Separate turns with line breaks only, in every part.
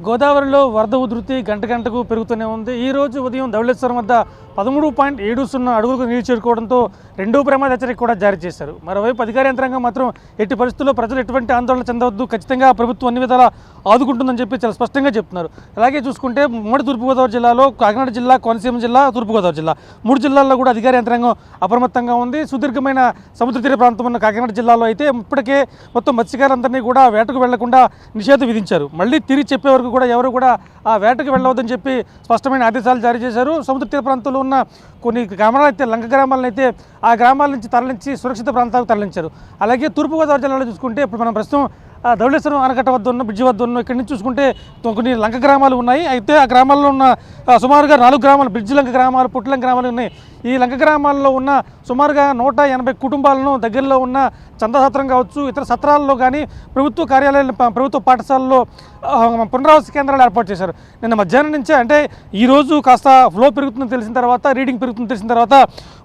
గోదావరిలో వరద ఉధృతి గంట గంటకు పెరుగుతూనే ఉంది. ఈ రోజు ఉదయం ధవళేశ్వరం వద్ద 13.70 అడుగులకు నీరు చేరుకోవడంతో రెండో ప్రమాద హెచ్చరిక కూడా జారీ చేశారు. మరోవైపు అధికార యంత్రాంగం మాత్రం ఎట్టి పరిస్థితుల్లో ప్రజలు ఎటువంటి ఆందోళన చెందవద్దు, ఖచ్చితంగా ప్రభుత్వం అన్ని విధాలా ఆదుకుంటుందని చెప్పి చాలా స్పష్టంగా చెప్తున్నారు. అలాగే చూసుకుంటే ఉమ్మడి తూర్పుగోదావరి జిల్లాలో కాకినాడ జిల్లా, కోనసీమ జిల్లా, తూర్పుగోదావరి జిల్లా 3 జిల్లాల్లో కూడా అధికార యంత్రాంగం అప్రమత్తంగా ఉంది. సుదీర్ఘమైన సముద్ర తీర ప్రాంతం ఉన్న కాకినాడ జిల్లాలో అయితే ఇప్పటికే మొత్తం మత్స్యకారులందరినీ కూడా వేటకు వెళ్లకుండా నిషేధం విధించారు. మళ్ళీ తిరిగి చెప్పే వరకు కూడా ఎవరు కూడా ఆ వేటకు వెళ్ళవద్దని చెప్పి స్పష్టమైన ఆదేశాలు జారీ చేశారు. సముద్ర తీర ప్రాంతంలో ఉన్న కొన్ని గ్రామాలు అయితే లంక గ్రామాలను అయితే ఆ గ్రామాల నుంచి తరలించి సురక్షిత ప్రాంతాలకు తరలించారు. అలాగే తూర్పుగోదావరి జిల్లాలో చూసుకుంటే ఇప్పుడు మనం ప్రస్తుతం ధవళేశ్వరం ఆనకట్ట వద్ద ఉన్న బ్రిడ్జి వద్ద ఉన్న ఇక్కడి నుంచి చూసుకుంటే కొన్ని లంక గ్రామాలు ఉన్నాయి. అయితే ఆ గ్రామాల్లో ఉన్న సుమారుగా 4 గ్రామాలు, బ్రిడ్జి లంక గ్రామాలు, పుట్టిలంక గ్రామాలు ఉన్నాయి. ఈ లంక గ్రామాల్లో ఉన్న సుమారుగా 180 కుటుంబాలను దగ్గరలో ఉన్న చందాసత్రం కావచ్చు, ఇతర సత్రాల్లో కానీ ప్రభుత్వ కార్యాలయాలు, ప్రభుత్వ పాఠశాలల్లో పునరావాస కేంద్రాలు ఏర్పాటు చేశారు. నిన్న మధ్యాహ్నం నుంచే, అంటే ఈరోజు కాస్త ఫ్లో పెరుగుతుందని తెలిసిన తర్వాత, రీడింగ్ పెరుగుతుందని తెలిసిన తర్వాత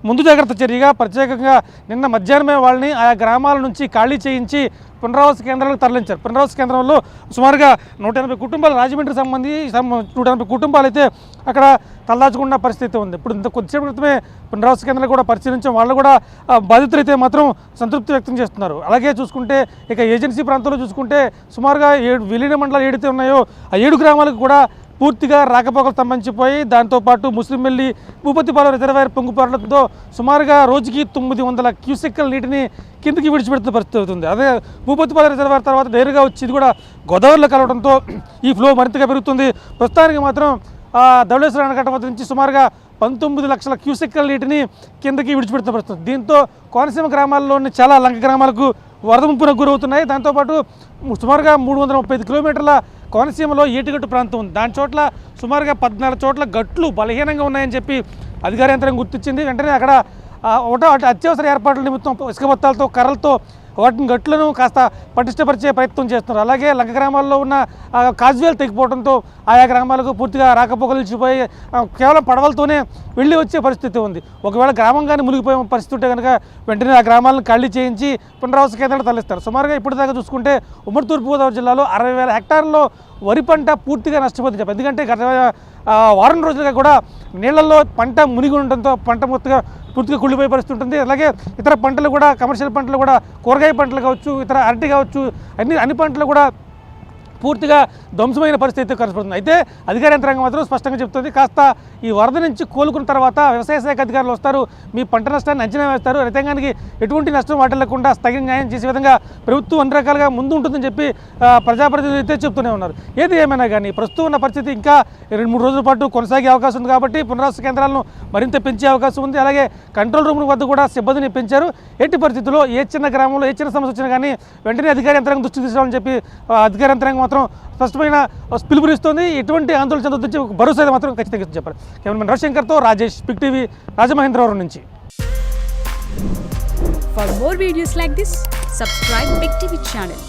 ముందు జాగ్రత్త చర్యగా ప్రత్యేకంగా నిన్న మధ్యాహ్నమే వాళ్ళని ఆయా గ్రామాల నుంచి ఖాళీ చేయించి పునరావాస కేంద్రాలకు తరలించారు. పునరావాస కేంద్రంలో సుమారుగా 180 కుటుంబాలు, రాజమండ్రికి సంబంధించి 180 కుటుంబాలు అయితే అక్కడ తలదాచుకున్న పరిస్థితి ఉంది. ఇప్పుడు కొద్దిసేపు క్రితమే పునరావాస కేంద్రాలు కూడా పరిశీలించాం. వాళ్ళు కూడా బాధితులైతే మాత్రం సంతృప్తి వ్యక్తం చేస్తున్నారు. అలాగే చూసుకుంటే ఇక ఏజెన్సీ ప్రాంతంలో చూసుకుంటే సుమారుగా 7 విలీన మండలాలు ఏదైతే ఉన్నాయో ఆ 7 గ్రామాలకు కూడా పూర్తిగా రాకపోకలు స్తంభించిపోయి, దాంతోపాటు ముస్లింవెల్లి, భూపతిపాలెం రిజర్వాయర్ పొంగిపోవడంతో సుమారుగా రోజుకి 900 క్యూసెక్కుల నీటిని కిందకి విడిచిపెడుతున్న పరిస్థితి అవుతుంది. అదే భూపతిపాలెం రిజర్వాయర్ తర్వాత నేరుగా వచ్చి ఇది కూడా గోదావరిలో కలవడంతో ఈ ఫ్లో మరింతగా పెరుగుతుంది. ప్రస్తుతానికి మాత్రం ధవళేశ్వరం ఆనకట్ట వద్ద నుంచి సుమారుగా 19 లక్షల క్యూసెక్కుల నీటిని కిందకి విడిచిపెడుతున్న పరిస్థితి. దీంతో కోనసీమ గ్రామాల్లోని చాలా లంక గ్రామాలకు వరద ముంపునకు గురవుతున్నాయి. దాంతోపాటు సుమారుగా 335 కిలోమీటర్ల కోనసీమలో ఏటిగట్టు ప్రాంతం ఉంది. దాని చోట్ల సుమారుగా 14 చోట్ల గట్లు బలహీనంగా ఉన్నాయని చెప్పి అధికార యంత్రం గుర్తించింది. వెంటనే అక్కడ అత్యవసర ఏర్పాట్ల నిమిత్తం ఇసుక బత్తాలతో, కర్రలతో వాటిని గట్లను కాస్త పటిష్టపరిచే ప్రయత్నం చేస్తున్నారు. అలాగే లంక గ్రామాల్లో ఉన్న కాజ్వేలు తెగిపోవడంతో ఆయా గ్రామాలకు పూర్తిగా రాకపోకలు నిలిచిపోయి కేవలం పడవలతోనే వెళ్ళి వచ్చే పరిస్థితి ఉంది. ఒకవేళ గ్రామం కానీ మునిగిపోయే పరిస్థితి ఉంటే కనుక వెంటనే ఆ గ్రామాలను ఖాళీ చేయించి పునరావాస కేంద్రాలు తరలిస్తారు. సుమారుగా ఇప్పటిదాకా చూసుకుంటే ఉమ్మడి తూర్పుగోదావరి జిల్లాలో 60,000 హెక్టార్లలో వరి పంట పూర్తిగా నష్టపోతుంది చెప్పి. ఎందుకంటే గత వారం రోజులుగా కూడా నీళ్లలో పంట మునిగి ఉండడంతో పంట పూర్తిగా కుళ్ళిపోయే పరిస్థితి ఉంటుంది. అలాగే ఇతర పంటలు కూడా, కమర్షియల్ పంటలు కూడా, కూరగాయ పంటలు కావచ్చు, ఇతర అరటి కావచ్చు, అన్ని పంటలు కూడా పూర్తిగా ధ్వంసమైన పరిస్థితి కనపడుతుంది. అయితే అధికార యంత్రాంగం మాత్రం స్పష్టంగా చెప్తుంది, కాస్త ఈ వరద నుంచి కోలుకున్న తర్వాత వ్యవసాయ శాఖ అధికారులు వస్తారు, మీ పంట నష్టాన్ని అంచనా వేస్తారు, రైతాంగానికి ఎటువంటి నష్టం వాటిల్లకుండా తగిన న్యాయం చేసే విధంగా ప్రభుత్వం అన్ని రకాలుగా ముందు ఉంటుందని చెప్పి ప్రజాప్రతినిధులు అయితే చెప్తూనే ఉన్నారు. ఏది ఏమైనా కానీ ప్రస్తుతం ఉన్న పరిస్థితి ఇంకా 2-3 రోజుల పాటు కొనసాగే అవకాశం ఉంది. కాబట్టి పునరావాస కేంద్రాలను మరింత పెంచే అవకాశం ఉంది. అలాగే కంట్రోల్ రూమ్ వద్ద కూడా సిబ్బందిని పెంచారు. ఎట్టి పరిస్థితుల్లో ఏ చిన్న గ్రామంలో ఏ చిన్న సమస్య వచ్చినా కానీ వెంటనే అధికార యంత్రాంగం దృష్టి తీసుకోవాలని చెప్పి అధికార యంత్రాంగం మాత్రం స్పష్టమైన పిలుపునిస్తుంది. ఎటువంటి ఆందోళన చెందొద్దని ఒక భరోసా మాత్రం ఖచ్చితంగా చెప్పారు. కెమెరామెన్ రవిశంకర్తో రాజేష్, బిగ్ టీవీ, రాజమహేంద్రవరం నుంచి.
For more videos like this, subscribe Big TV channel.